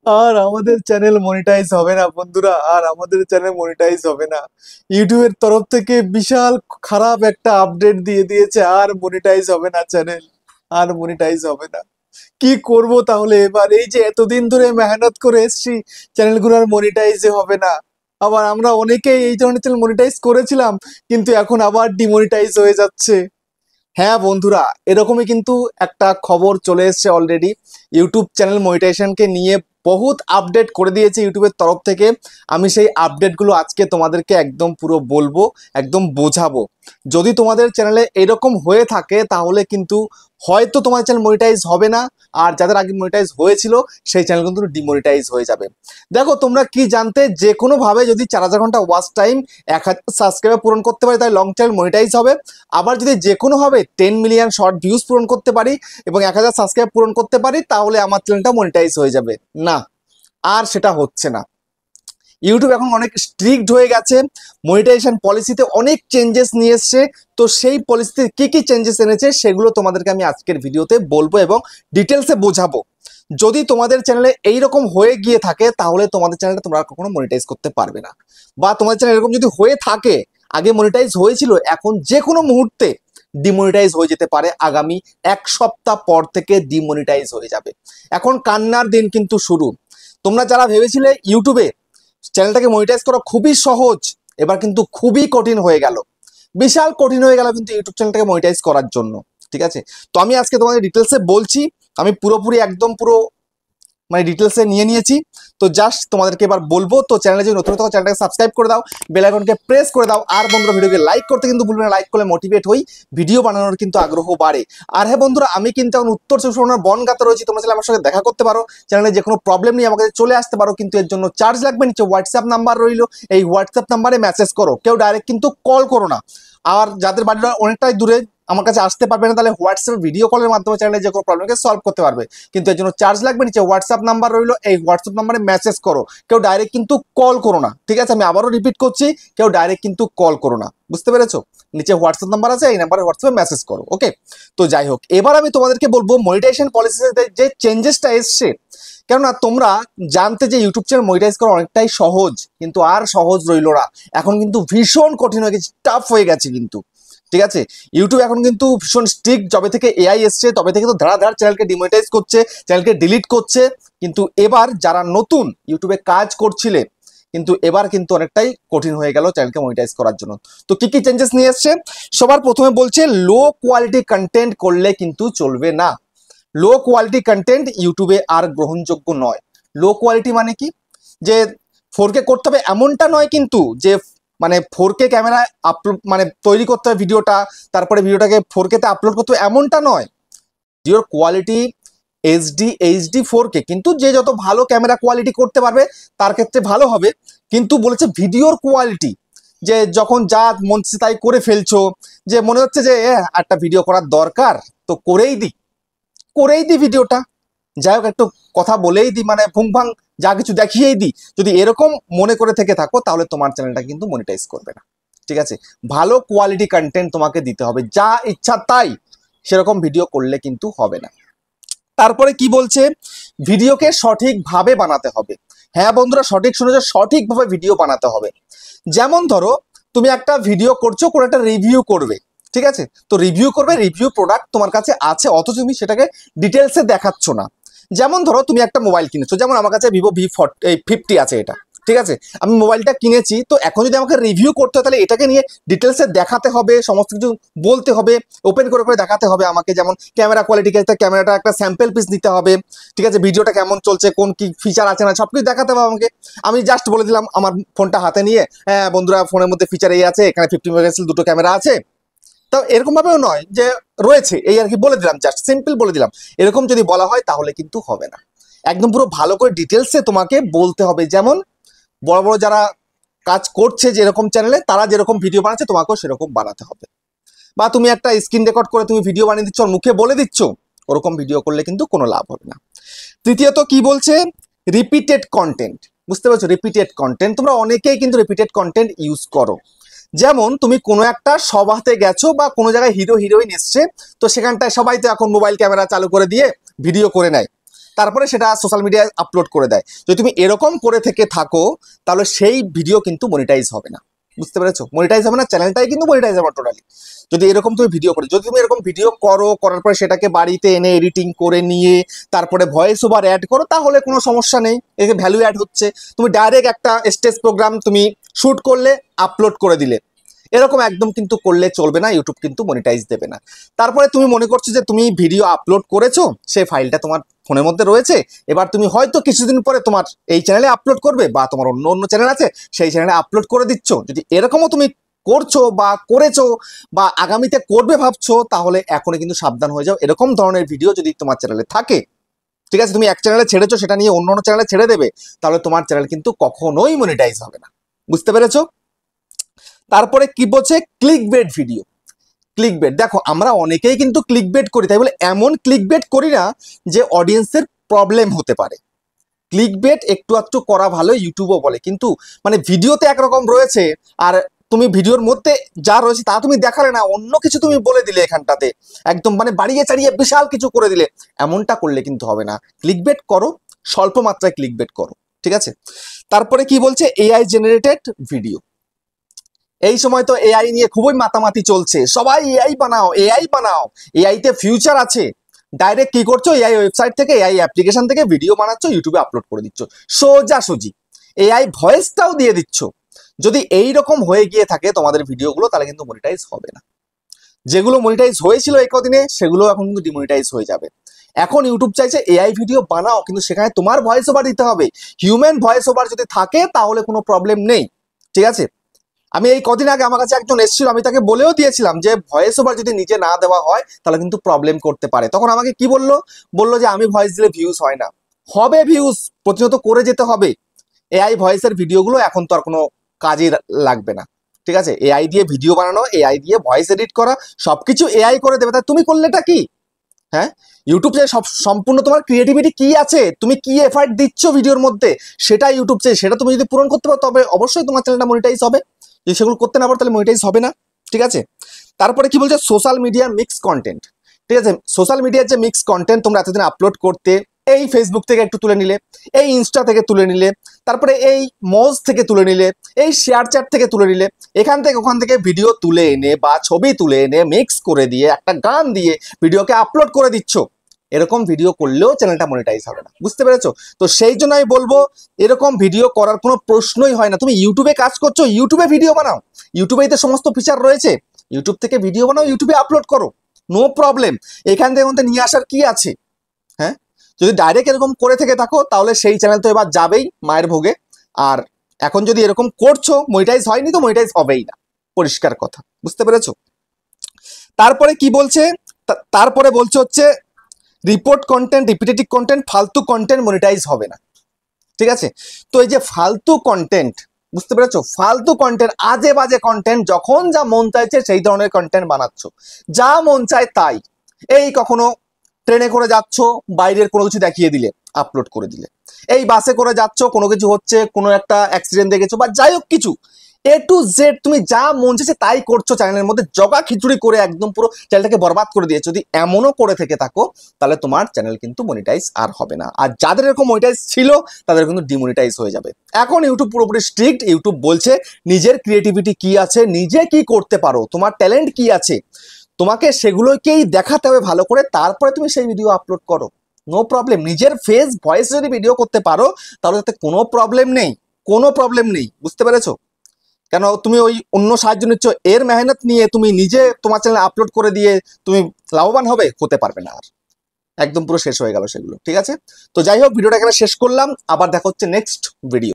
আর আমাদের channel monetize হবে না বন্ধুরা, আর আমাদের চ্যানেল মনিটাইজ হবে না। ইউটিউবের তরফ থেকে বিশাল খারাপ একটা আপডেট দিয়ে দিয়েছে, আর মনিটাইজ হবে না চ্যানেল, আর মনিটাইজ হবে না। কি করব তাহলে এবার? এই যে এতদিন ধরে মেহনত করে এসেছি, চ্যানেলগুলো আর মনিটাইজে হবে না। আবার আমরা অনেকেই এই ধরনের চ্যানেল মনিটাইজ করেছিলাম, কিন্তু এখন আবার ডিমনিটাইজ হয়ে যাচ্ছে। হ্যাঁ বন্ধুরা, এরকমই কিন্তু একটা খবর চলে এসেছে অলরেডি। ইউটিউব চ্যানেল মনিটাইজেশনকে নিয়ে বহুত আপডেট করে দিয়েছে ইউটিউবের তরফ থেকে। আমি সেই আপডেটগুলো আজকে তোমাদেরকে একদম পুরো বলবো, একদম বোঝাবো। যদি তোমাদের চ্যানেলে এরকম হয়ে থাকে তাহলে কিন্তু হয়তো তোমার চ্যানেল মনিটাইজ হবে না, আর যাদের আগে মনিটাইজ হয়েছিল সেই চ্যানেল কিন্তু ডিমনিটাইজ হয়ে যাবে। দেখো, তোমরা কি জানতে, যে কোনো ভাবে যদি 4000 ঘন্টা ওয়াচ টাইম, 1000 সাবস্ক্রাইবার পূরণ করতে পারি তাহলে লং চ্যানেল মনিটাইজ হবে। আবার যদি যে কোনোভাবে 10 মিলিয়ন শর্ট ভিউজ পূরণ করতে পারি এবং 1000 সাবস্ক্রাইব পূরণ করতে পারি তাহলে আমার চ্যানেলটা মনিটাইজ হয়ে যাবে। না, আর সেটা হচ্ছে না। ইউটিউব এখন অনেক স্ট্রিক্ট হয়ে গেছে, মনিটাইজেশন পলিসিতে অনেক চেঞ্জেস নিয়ে এসছে। তো সেই পলিসিতে কি কি চেঞ্জেস এনেছে সেগুলো তোমাদেরকে আমি আজকের ভিডিওতে বলবো এবং ডিটেলসে বোঝাবো। যদি তোমাদের চ্যানেলে এইরকম হয়ে গিয়ে থাকে তাহলে তোমাদের চ্যানেলটা তোমরা কখনো মনিটাইজ করতে পারবে না। বা তোমাদের চ্যানেল এরকম যদি হয়ে থাকে, আগে মনিটাইজ হয়েছিল, এখন যে কোনো মুহূর্তে ডিমনিটাইজ হয়ে যেতে পারে। আগামী 1 সপ্তাহ পর থেকে ডিমনিটাইজ হয়ে যাবে। এখন কান্নার দিন কিন্তু শুরু। তোমরা যারা ভেবেছিলে ইউটিউবে চ্যানেলটাকে মনিটাইজ করা খুবই সহজ, এবার কিন্তু খুবই কঠিন হয়ে গেল, বিশাল কঠিন হয়ে গেল কিন্তু ইউটিউব চ্যানেলটাকে মনিটাইজ করার জন্য। ঠিক আছে, তো আমি আজকে তোমাদের ডিটেলসে বলছি। আমি পুরোপুরি একদম পুরো মানে ডিটেলসে নিয়ে নিয়েছি। তো জাস্ট তোমাদেরকে এবার বলবো। তো চ্যানেলে যদি নতুন থাকো চ্যানেলটাকে সাবস্ক্রাইব করে দাও, বেল আইকনকে প্রেস করে দাও, আর বন্ধুরা ভিডিওকে লাইক করতে কিন্তু ভুলবে না। লাইক করলে মোটিভেট হই, ভিডিও বানানোর কিন্তু আগ্রহ বাড়ে। আর হ্যাঁ বন্ধুরা, আমি কিন্তু এখন উত্তর চব্বিশ পরগনার বনগাঁতে রয়েছি। তোমরা চাইলে আমার সঙ্গে দেখা করতে পারো, চ্যানেলে যে কোনো প্রবলেম নিয়ে আমার কাছে চলে আসতে পারো, কিন্তু এর জন্য চার্জ লাগবে। নিচে হোয়াটসঅ্যাপ নাম্বার রইলো, এই হোয়াটসঅ্যাপ নাম্বারে মেসেজ করো, কেউ ডাইরেক্ট কিন্তু কল করো না। আর যাদের বাড়িটা অনেকটাই দূরে আমার কাছে আসতে পারবে না, তাহলে হোয়াটসঅ্যাপ ভিডিও কলের মাধ্যমে চ্যানেলে যে কোনো প্রবলেমকে সলভ করতে পারবে, কিন্তু এর জন্য চার্জ লাগবে। নিচে হোয়াটসঅ্যাপ নাম্বার রইলো, এই হোয়াটসঅ্যাপ নাম্বারে মেসেজ করো, কেউ ডাইরেক্ট কিন্তু কল করো না। ঠিক আছে, আমি আবারও রিপিট করছি, কেউ ডাইরেক্ট কিন্তু কল করো না। বুঝতে পেরেছো? নিচে হোয়াটসঅ্যাপ নাম্বার আছে, এই নাম্বারে হোয়াটসঅ্যাপে মেসেজ করো। ওকে, তো যাই হোক, এবার আমি তোমাদেরকে বলবো মনিটাইজেশন পলিসিতে যে চেঞ্জেসটা এসছে। কেননা তোমরা জানতে যে ইউটিউব চ্যানেল মনিটাইজ করা অনেকটাই সহজ, কিন্তু আর সহজ রইল না। এখন কিন্তু ভীষণ কঠিন হয়ে গেছে, টাফ হয়ে গেছে কিন্তু। ঠিক আছে, ইউটিউব এখন কিন্তু ভীষণ স্ট্রিক্ট। যবে থেকে এআই এসছে তবে থেকে তো ধাড়াধাড় চ্যানেলকে ডিমনিটাইজ করছে, চ্যানেলকে ডিলিট করছে। কিন্তু এবার যারা নতুন ইউটিউবে কাজ করছিলে, কিন্তু এবার কিন্তু অনেকটাই কঠিন হয়ে গেল চ্যানেলকে মনিটাইজ করার জন্য। তো কি কি চেঞ্জেস নিয়ে এসছে? সবার প্রথমে বলছে, লো কোয়ালিটি কন্টেন্ট করলে কিন্তু চলবে না। লো কোয়ালিটি কন্টেন্ট ইউটিউবে আর গ্রহণযোগ্য নয়। লো কোয়ালিটি মানে কি? যে 4K করতে হবে এমনটা নয় কিন্তু, যে মানে 4K ক্যামেরায় আপলোড মানে তৈরি করতে হবে ভিডিওটা, তারপরে ভিডিওটাকে 4K তে আপলোড করতে হবে এমনটা নয়। ভিডিওর কোয়ালিটি এইচডি 4K, কিন্তু যে যত ভালো ক্যামেরা কোয়ালিটি করতে পারবে তার ক্ষেত্রে ভালো হবে। কিন্তু বলেছে ভিডিওর কোয়ালিটি, যে যখন যা মন চায় তাই করে ফেলছো, যে মনে হচ্ছে যে একটা ভিডিও করার দরকার, তো করেই দি ভিডিওটা, যাই হোক একটু কথা বলেই দিই, মানে ভুং ভাং যা কিছু দেখিয়েই দিই। যদি এরকম মনে করে থেকে থাকো তাহলে তোমার চ্যানেলটা কিন্তু মনিটাইজ করবে না। ঠিক আছে, ভালো কোয়ালিটি কন্টেন্ট তোমাকে দিতে হবে, যা ইচ্ছা তাই সেরকম ভিডিও করলে কিন্তু হবে না। তারপরে কি বলছে? ভিডিওকে সঠিকভাবে বানাতে হবে। হ্যাঁ বন্ধুরা, সঠিক শুনেছো, সঠিকভাবে ভিডিও বানাতে হবে। যেমন ধরো, তুমি একটা ভিডিও করছো, কোনো একটা রিভিউ করবে। ঠিক আছে, তো রিভিউ করবে, রিভিউ প্রোডাক্ট তোমার কাছে আছে, অথচ তুমি সেটাকে ডিটেলসে দেখাচ্ছ না। যেমন ধরো তুমি একটা মোবাইল কিনেছো, যেমন আমার কাছে ভিভো V50 আছে এটা। ঠিক আছে, আমি মোবাইলটা কিনেছি, তো এখন যদি আমাকে রিভিউ করতে হয় তাহলে এটাকে নিয়ে ডিটেলসে দেখাতে হবে, সমস্ত কিছু বলতে হবে, ওপেন করে করে দেখাতে হবে আমাকে। যেমন ক্যামেরা কোয়ালিটি, ক্যামেরাটা একটা স্যাম্পল পিস নিতে হবে। ঠিক আছে, ভিডিওটা কেমন চলছে, কোন কি ফিচার আছে না, সব কিছু দেখাতে হবে আমাকে। আমি জাস্ট বলে দিলাম আমার ফোনটা হাতে নিয়ে, হ্যাঁ বন্ধুরা ফোনের মধ্যে ফিচার এই আছে, এখানে 50 মেগাপিক্সেল দুটো ক্যামেরা আছে। তো এরকম ভাবেও নয় যে রয়েছে এই আর কি, বলে দিলাম, জাস্ট সিম্পল বলে দিলাম। এরকম যদি বলা হয় তাহলে কিন্তু হবে না। একদম পুরো ভালো করে ডিটেলসে তোমাকে বলতে হবে। যেমন বড় বড় যারা কাজ করছে যেরকম চ্যানেলে, তারা যেরকম ভিডিও বানাচ্ছে তোমাকেও সেরকম বানাতে হবে। বা তুমি একটা স্ক্রিন রেকর্ড করে তুমি ভিডিও বানিয়ে দিচ্ছ, মুখে বলে দিচ্ছ, ওরকম ভিডিও করলে কিন্তু কোনো লাভ হবে না। তৃতীয়ত কি বলছে? Repeated content. বুঝতে পারছো? রিপিটেড কন্টেন্ট, তোমরা অনেকেই কিন্তু রিপিটেড কন্টেন্ট ইউজ করো। যেমন তুমি কোনো একটা সভাতে গেছো বা কোনো জায়গায় হিরো হিরোইন এসছে, তো সেখানটায় সবাই তো এখন মোবাইল ক্যামেরা চালু করে দিয়ে ভিডিও করে নেয়, তারপরে সেটা সোশ্যাল মিডিয়ায় আপলোড করে দেয়। যদি তুমি এরকম করে থেকে থাকো তাহলে সেই ভিডিও কিন্তু মনিটাইজ হবে না। বুঝতে পেরেছো? মনিটাইজ হবে না, চ্যানেলটাই কিন্তু মনিটাইজ হবে টোটালি। যদি এরকম তুমি ভিডিও করো, যদি তুমি এরকম ভিডিও করো, করার পরে সেটাকে বাড়িতে এনে এডিটিং করে নিয়ে তারপরে ভয়েস ওভার অ্যাড করো, তাহলে কোনো সমস্যা নেই, এতে ভ্যালু অ্যাড হচ্ছে। তুমি ডাইরেক্ট একটা স্টেজ প্রোগ্রাম তুমি শুট করলে আপলোড করে দিলে, এরকম একদম কিন্তু করলে চলবে না, ইউটিউব কিন্তু মনিটাইজ দেবে না। তারপরে তুমি মনে করছো যে তুমি ভিডিও আপলোড করেছো, সেই ফাইলটা তোমার ফোনের মধ্যে রয়েছে, এবার তুমি হয়তো কিছুদিন পরে তোমার এই চ্যানেলে আপলোড করবে বা তোমার অন্য অন্য চ্যানেল আছে সেই চ্যানেলে আপলোড করে দিচ্ছ। যদি এরকমও তুমি করছো বা করেছো বা আগামীতে করবে ভাবছো, তাহলে এখনই কিন্তু সাবধান হয়ে যাও। এরকম ধরনের ভিডিও যদি তোমার চ্যানেলে থাকে, ঠিক আছে, তুমি এক চ্যানেলে ছেড়েছো, সেটা নিয়ে অন্য অন্য চ্যানেলে ছেড়ে দেবে, তাহলে তোমার চ্যানেল কিন্তু কখনোই মনিটাইজ হবে না। বুঝতে পেরেছো? তারপরে কি বলছে, click bait video. Click bait, দেখো আমরা অনেকেই কিন্তু ক্লিক বেট করি, তাই বলে এমন ক্লিক বেট করি না যে অডিয়েন্সের প্রবলেম হতে পারে। ক্লিক বেট একটু একটু করা ভালো, ইউটিউবও বলে, কিন্তু মানে ভিডিওতে একরকম রয়েছে আর তুমি ভিডিওর মধ্যে যা রয়েছে তা তুমি দেখালে না, অন্য কিছু তুমি বলে দিলে এখানটাতে, একদম মানে বাড়িয়ে চাড়িয়ে বিশাল কিছু করে দিলে, এমনটা করলে কিন্তু হবে না। ক্লিক বেট করো, স্বল্প মাত্রায় ক্লিক বেট করো, ঠিক আছে। তারপরে কি বলছে, এআই জেনারেটেড ভিডিও। এই সময় তো এআই নিয়ে খুবই মাতামাতি চলছে, সবাই এআই বানাও, এআই বানাও, এআই তে ফিউচার আছে। ডাইরেক্ট কি করছো, এআই ওয়েবসাইট থেকে, এআই অ্যাপ্লিকেশন থেকে ভিডিও বানাচ্ছ, ইউটিউবে আপলোড করে দিচ্ছ সোজাসুজি, এআই ভয়েসটাও দিয়ে দিচ্ছ। যদি এই রকম হয়ে গিয়ে থাকে তোমাদের ভিডিওগুলো, তাহলে কিন্তু মনিটাইজ হবে না। যেগুলো মনিটাইজ হয়েছিল এই কদিনে, সেগুলো এখন কিন্তু ডিমনিটাইজ হয়ে যাবে। এখন ইউটিউব চাইছে এআই ভিডিও বানাও, কিন্তু সেখানে তোমার ভয়েস ওভার দিতে হবে। হিউম্যান ভয়েস ওভার যদি থাকে তাহলে কোনো প্রবলেম নেই, ঠিক আছে। আমি এই কদিন আগে আমার কাছে একজন এসেছিল, আমি তাকে বলেও দিয়েছিলাম যে ভয়েস ওভার যদি নিজে না দেওয়া হয় তাহলে কিন্তু প্রবলেম করতে পারে। তখন আমাকে কি বললো, বললো যে আমি ভয়েস দিলে ভিউজ হয় না। হবে ভিউজ, প্রতিনিয়ত করে যেতে হবে। এআই ভয়েসের ভিডিওগুলো এখন তো আর কোনো কাজে লাগবে না, ঠিক আছে। এআই দিয়ে ভিডিও বানানো, এআই দিয়ে ভয়েস এডিট করা, সবকিছু এআই করে দেবে, তাই তুমি করলেটা কি? হ্যাঁ, ইউটিউব চাই সব সম্পূর্ণ তোমার ক্রিয়েটিভিটি কি আছে, তুমি কি এফার্ট দিচ্ছ ভিডিওর মধ্যে, সেটা ইউটিউব চাই। সেটা তুমি যদি পূরণ করতে পারো তবে অবশ্যই তোমার চ্যানেলটা মনিটাইজ হবে। যদি সেগুলো করতে না পারো তাহলে মনিটাইজ হবে না, ঠিক আছে। তারপরে কি বলছে, সোশ্যাল মিডিয়া মিক্স কন্টেন্ট, ঠিক আছে। সোশ্যাল মিডিয়ার যে মিক্স কন্টেন্ট তোমরা এতদিন আপলোড করতে, এই ফেসবুক থেকে একটু তুলে নিলে, এই ইনস্টা থেকে তুলে নিলে, তারপরে এই মজ থেকে তুলে নিলে, এই শেয়ার চ্যাট থেকে তুলে নিলে, এখান থেকে ওখান থেকে ভিডিও তুলে এনে বা ছবি তুলে এনে মিক্স করে দিয়ে একটা গান দিয়ে ভিডিওকে আপলোড করে দিচ্ছ, এরকম ভিডিও করলেও চ্যানেলটা মনিটাইজ হবে না। বুঝতে পেরেছো? তো সেই জন্য আমি বলবো, এরকম ভিডিও করার কোনো প্রশ্নই হয় না। তুমি ইউটিউবে কাজ করছো, ইউটিউবে ভিডিও বানাও, ইউটিউবেই তো সমস্ত ফিচার রয়েছে, ইউটিউব থেকে ভিডিও বানাও, ইউটিউবে আপলোড করো, নো প্রবলেম। এখান থেকে মধ্যে নিয়ে আসার কি আছে? হ্যাঁ, যদি ডাইরেক্ট এরকম করে থেকে থাকো তাহলে সেই চ্যানেল তো এবার যাবেই মায়ের ভোগে। আর এখন যদি এরকম করছো, মনিটাইজ হয়নি তো মনিটাইজ হবেই না, পরিষ্কার কথা। বুঝতে পেরেছো? তারপরে কি বলছে, তারপরে বলছে হচ্ছে রিপোর্ট কন্টেন্ট, রিপিটেটিভ কন্টেন্ট, ফালতু কন্টেন্ট মনিটাইজ হবে না, ঠিক আছে। তো এই যে ফালতু কন্টেন্ট, বুঝতে পেরেছো, ফালতু কন্টেন্ট, আজে বাজে কন্টেন্ট, যখন যা মন চাইছে সেই ধরনের কন্টেন্ট বানাচ্ছ, যা মন চায় তাই। এই কখনো ট্রেনে করে যাচ্ছ, বাইরের কোনো কিছু দেখিয়ে দিলে আপলোড করে দিলে, এই বাসে করে যাচ্ছ, কোনো কিছু হচ্ছে, কোনো একটা অ্যাক্সিডেন্ট দেখেছো বা যাই হোক কিছু, এ টু জেড তুমি যা মন চাইছে তাই করছো, চ্যানেলের মধ্যে জগা খিচুড়ি করে একদম পুরো চ্যানেলটাকে বরবাদ করে দিয়েছো। যদি এমনও করে থেকে থাকো তাহলে তোমার চ্যানেল কিন্তু মনিটাইজ আর হবে না। আর যাদের এরকম মনিটাইজ ছিল তাদের কিন্তু ডিমনিটাইজ হয়ে যাবে। এখন ইউটিউব পুরোপুরি স্ট্রিক্ট। ইউটিউব বলছে নিজের ক্রিয়েটিভিটি কি আছে, নিজে কি করতে পারো, তোমার ট্যালেন্ট কি আছে, তোমাকে সেগুলোকেই দেখাতে হবে ভালো করে, তারপরে তুমি সেই ভিডিও আপলোড করো, নো প্রবলেম। নিজের ফেস ভয়েস যদি ভিডিও করতে পারো তাহলে তাতে কোনো প্রবলেম নেই, কোনো প্রবলেম নেই। বুঝতে পেরেছো? কেন তুমি ওই অন্য সাহায্য নিচ্ছ, এর মেহনত নিয়ে তুমি নিজে তোমার চ্যানেলে আপলোড করে দিয়ে তুমি লাভবান হবে, হতে পারবে না। আর একদম পুরো শেষ হয়ে গেল সেগুলো, ঠিক আছে। তো যাই হোক, ভিডিওটা এখানে শেষ করলাম, আবার দেখা হচ্ছে নেক্সট ভিডিও।